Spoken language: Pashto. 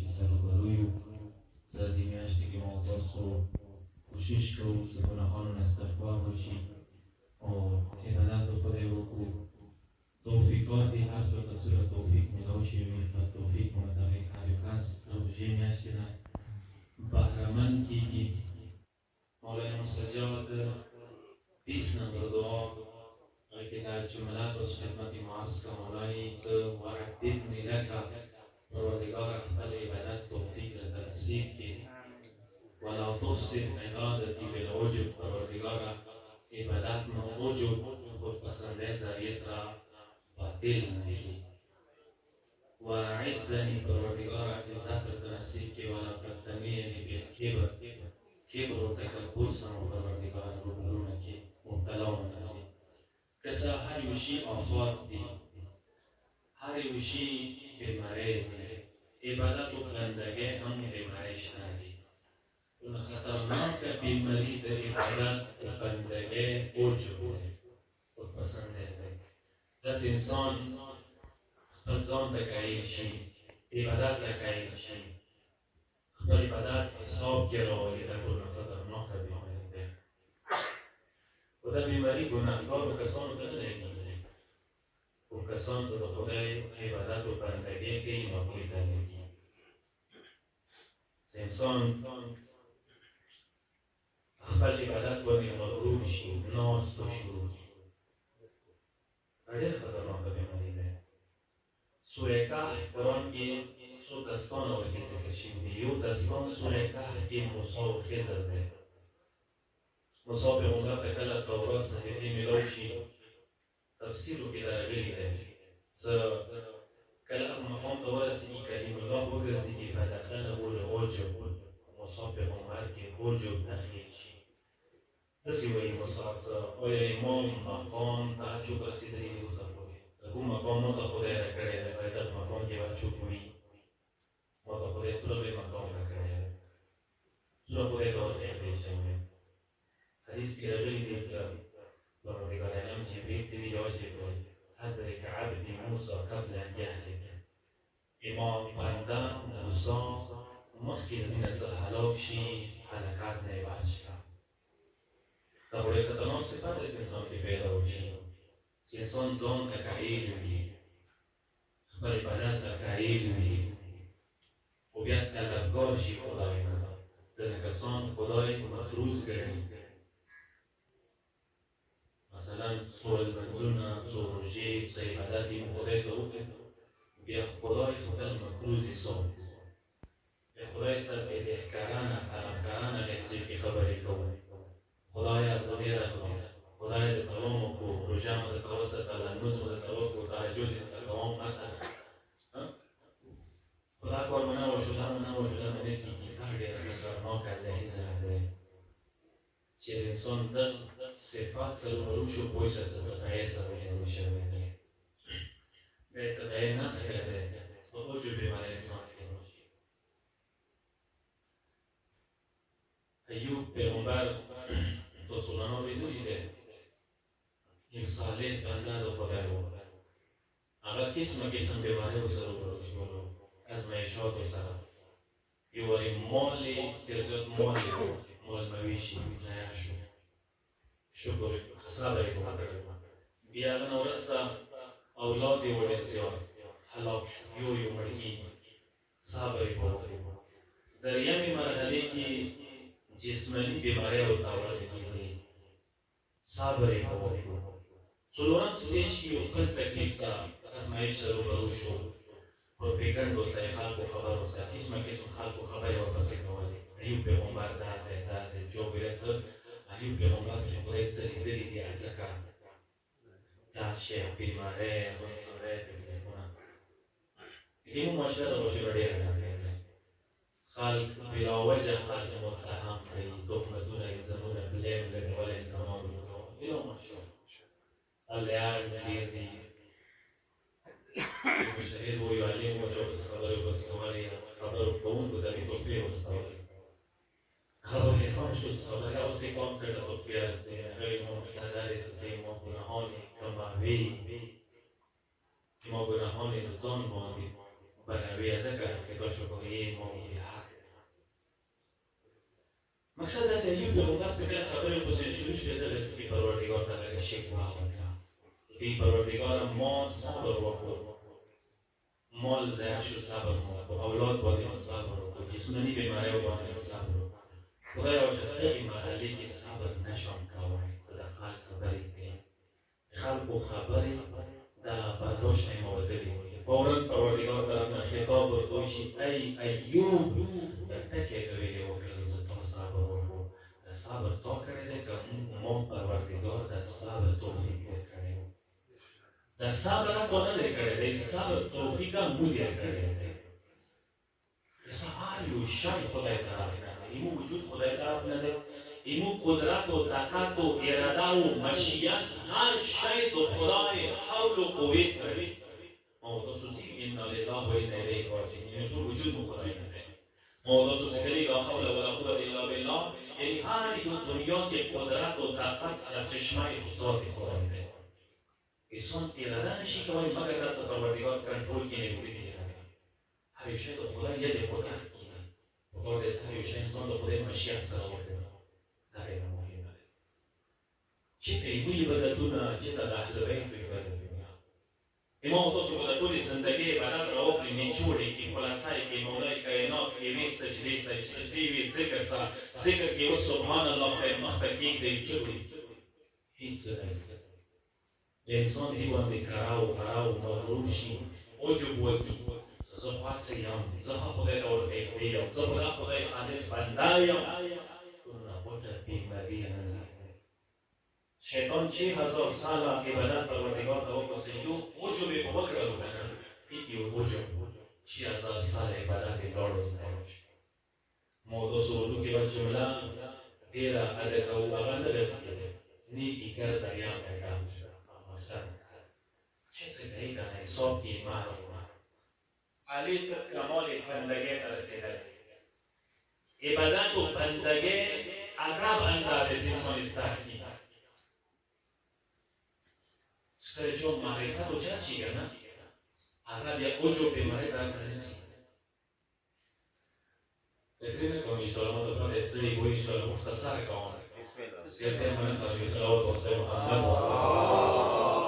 میاشتې سره روبرو یو. څه دې میاشتې کې مو تاسو کوشش کوو چې ګناهانو نه استغفار وشي او عبادت د خدای وکړو. توفیقات دې هر څوک ته څومره توفیق میلاو شي وي په توفیق مطابق هر یو کس د روژې میاشتې نه بهرهمند کېږي. مولانا مسجاد 20 نمبر دعا هغې کې دا جمله تاسو خدمت یې معرض کړه. مولایي زه ورددني لکه پروردګاره خپل عبادت توفیق راته نصیب کړي. ولا تفسد عبادتي بالعجب پروردګاره عبادت نه عجب خودپسندۍ ذریعې سره باطل نه کړي. وعزني پروردګاره عزت راته نصیب کړي. ولا تبتلیني بالکبر کبر و تکبر سره پروردګاره روبرونه کړي مبتلا ونه کړي. که څه هر یو شي آفات دي، هر یو شي بیماری دی، عبادت و بندگی هم بیماری شته دي. اون خطرناکه بیماری د عبادت و بندگی عجب دی، خودپسندۍ دی. داسې انسان خپل ځان ته قایل شي، عبادت ته قایل شي، خپل عبادت حساب کې راولي. دا ټول خطرناکه بیماری دی. و دا بیماری ګناهګارو کسانو ته نه لګېږي، خو کسان چې د خدای عبادت و بندګي کوي نو هغوی ته لګېږي. چې انسان خپل عبادت باندې مغرور شي، ناز په شروع کړي، دا ډېر خطرناکه بیماري دی. سوره کهف قرآن کې څو داستانه ورکې ذکر شوي دي. یو داستان سوره کهف کې موسی او خضر دی. موسی پیغمبر ته کله تورات صحیفې میلاو شي، تفسیرو کې راغلي دی څه کله هغه مقام ته ورسېږي کلیم الله وګرځېږي فدخله العجب، موسی پیغمبر کې عجب داخل شي. داسې وایي موسی څه آیا امام مقام تعجب رسېدلی دی اوسه پورې؟ د کوم مقام ما ته خدای راکړی دی؟ باید دغه مقام کې به چوپ وي. ما ته خدای څومره لوی مقام راکړی دی، څومره خدای ته ورنږدې شوی. حدیث کې راغلي دي څه پروردګار عالم جبریل ته وایي یا جبریل ادرک عبدي موسی قبل ان یهلک. امام بنده موسی مخکې د دې نه څه هلاک شي هلاکت نه یې بچ کړه. دا ډېر خطرناک صفت داسې انسان کې پیدا وشي چې انسان ځان ته قایل وي، خپل عبادت ته قایل وي خو بیا طلبګار شي خدای نه. ځینې کسان خدای مطروز ګڼي، مثلا څو لمونځونه، څو روژې، څه عبادت یې خدای ته وکړي، بیا خدای خپل مکروز حساب بیا خدای سره بې احترامه طلبکارانه لهجې کې خبرې کوي. خدایه زه ډېره خدایه درته وکړو، روژه مو درته وساتله، لمونځ مو درته وکړو، تهجد یې درته کوم مثلا، خو دا کار مو نه وشو، دا مو نه وشو، دا مو نه کېږي. دا ډېره خطرناکه لهجه دی چې انسان د صفات سره روبرو شو پوه شه چې تبعیې سره روبرو شوی دی. دا یې تبعیې نښه دی چې عجب بیماری انسان کې راشي. ایوب پیغمبر تاسو له نور لیدلي دی، یو صالح بنده د خدای و، هغه قسمه قسم بیماریو سره روبرو شولو، ازمایښاتو سره. یو وارې مال یې ډېر زیات مال یې و، مال مویشي ضایع شو، شکر صبر یې وکړ. بیا هغه نه وروسته اولاد یې و ډېر زیات، هلاک شو، یو یو مړ کېږي، صبر یې وکړ. درېیمې مرحلې کې جسماني بیماری ورته ورغلېدې، صبر یې وکړ. څلورم سټیج کې یو کل تکلیف ته ازمایښت سره روبرو شو، پروپیګنډو سره یې خلکو خبرو سره قسمه قسم خلکو خبرې ورپسې کولې. ایوب پیغمبر دا دی دا دی، جو ویل څه ایوب پیغمبر کې خدای څه لیدلي دي ځکه دا شی بیماری عنصري تکلیفونه زموږ معاشره د معاشره ډېره ډاکې ده. خلک بلا وجه خلک متهم کوي، تهمتونه الزامونه بلیم لګول انسانانو بلا معاشره الیان ډېر دي. مشاهد وایي علیم وجه بس خبرې وبس کولې، خبرو کوونکو ته دې تحفې وستولې. هغه حیران شو چې خبرې اوس یې کوم څه ته تحفې رسېدې. هغوی ما مستندرې ستې ما ګناهان یې کموي، ما ګناهان یې د ځان باندې بنوی ذکر که تو شکریه موضوع حق مقصد دا ایوب پیغمبر سے کله خبرې پسې شروع شوې دغه چې پروردګار ته لږ شکوه وکړه ای پروردګار ما صبر وکړو مال ضایع شو صبر وکړو اولاد باندې صبر وکړو جسمانی بیماریو باندې صبر وکړو خدایا چې دغه مرحلې کې صبر نشم کولی زه د خلق خبرې کوم خلقو خبرې دا برداشت نمودلې فورا پروردګار طرف نه خطاب ورته شي ای ایوب ټکې ته ویلې وکړه زه تا صبر وکړو د صبر تا کړی دی که ما پروردګار د صبر توفیق ورکړی و د صبر تا نه دی کړی دی صبر توفیق هم موږ یې کړی دی د هر یو شی خدای طرف نه دی ایمو وجود خدای طرف نه دی ایمو قدرت و طاقت و اراده و مشیت هر شی د خدای حول و قوې سره دی موضوع سوزی انا لله و انا الیه راجعون یعنی تو وجود خدای نه دی موضوع سوزی کلی لا حول ولا قوة الا بالله یعنی هر یو دنیا که قدرت و طاقت سرچشمه ذات خدای دی انسان اراده نشی که وای مگر دست پروردگار کنترل کنه بودی هر شی د خدای ید قدرت کنه خدای دست هر شی انسان د خدای مشیت سره ورته دا ډېر مهمه ده چې ایبوی بدتونه چې د اهل بیت بدتونه امام تاسو په ټولې زندګۍ عبادت راوخلي نچوړې کې خلاصای کې مولای کائنات کې وی سجدې وی ذکر کې او سبحان الله صاحب مخته کې دې څه وي هیڅ نه انسان دی باندې کراو مغرور شي عجب وکړي زه خاص یم زه خدای ورته یم زه خدای خالص بنده یم پټه بیماری نه شیطان 6000 سال عبادت پروردگار ته وکړي یو عجب یې وکړلو کنه هیڅ یو عجب 6000 سال عبادت یې لاړو ځای موضوع سوالو کې و جمله ډیره ادب او هغه نه لري نیکی کار دریا پیغام شو مثلا چه څه دی کنه حساب کې معلومه علی تر کمال بندگی ته رسیدل عبادت و بندگی عقب انداز انسان استحکی سکره چون معرفت و چه چیگه نه عقب یک عجب بیماری طرف نرسی فکر نکنم انشاءالله ما دفعه استری گوی انشاءالله مختصر کنم بسم الله من صلی الله و سلم محمد